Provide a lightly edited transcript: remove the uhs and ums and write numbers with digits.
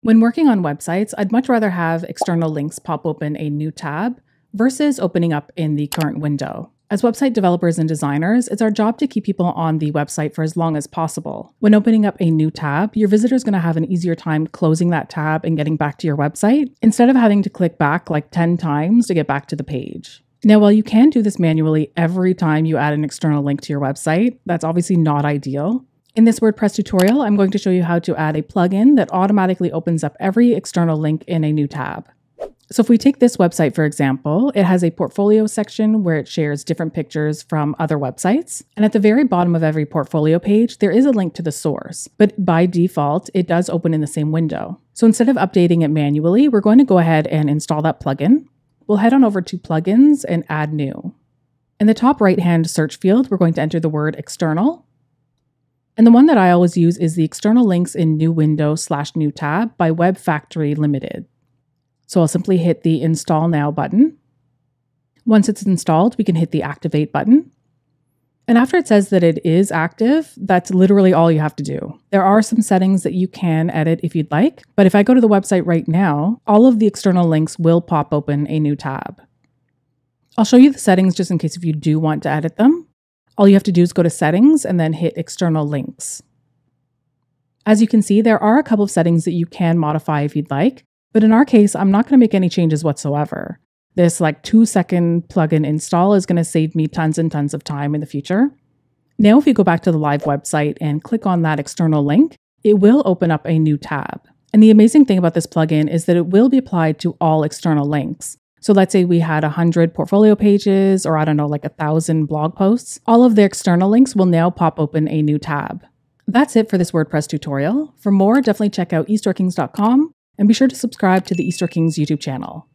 When working on websites, I'd much rather have external links pop open a new tab versus opening up in the current window. As website developers and designers, it's our job to keep people on the website for as long as possible. When opening up a new tab, your visitor is going to have an easier time closing that tab and getting back to your website, instead of having to click back like 10 times to get back to the page. Now, while you can do this manually every time you add an external link to your website, that's obviously not ideal. In this WordPress tutorial, I'm going to show you how to add a plugin that automatically opens up every external link in a new tab. So if we take this website, for example, it has a portfolio section where it shares different pictures from other websites. And at the very bottom of every portfolio page, there is a link to the source, but by default, it does open in the same window. So instead of updating it manually, we're going to go ahead and install that plugin. We'll head on over to Plugins and Add New. In the top right-hand search field, we're going to enter the word external. And the one that I always use is the external links in new window/new tab by Web Factory Limited. So I'll simply hit the Install Now button. Once it's installed, we can hit the Activate button. And after it says that it is active, that's literally all you have to do. There are some settings that you can edit if you'd like, but if I go to the website right now, all of the external links will pop open a new tab. I'll show you the settings just in case if you do want to edit them. All you have to do is go to Settings and then hit External Links. As you can see, there are a couple of settings that you can modify if you'd like. But in our case, I'm not going to make any changes whatsoever. This 2-second plugin install is going to save me tons and tons of time in the future. Now, if you go back to the live website and click on that external link, it will open up a new tab. And the amazing thing about this plugin is that it will be applied to all external links. So let's say we had 100 portfolio pages or 1,000 blog posts. All of the external links will now pop open a new tab. That's it for this WordPress tutorial. For more, definitely check out eStoreKings.com. And be sure to subscribe to the eStoreKings YouTube channel.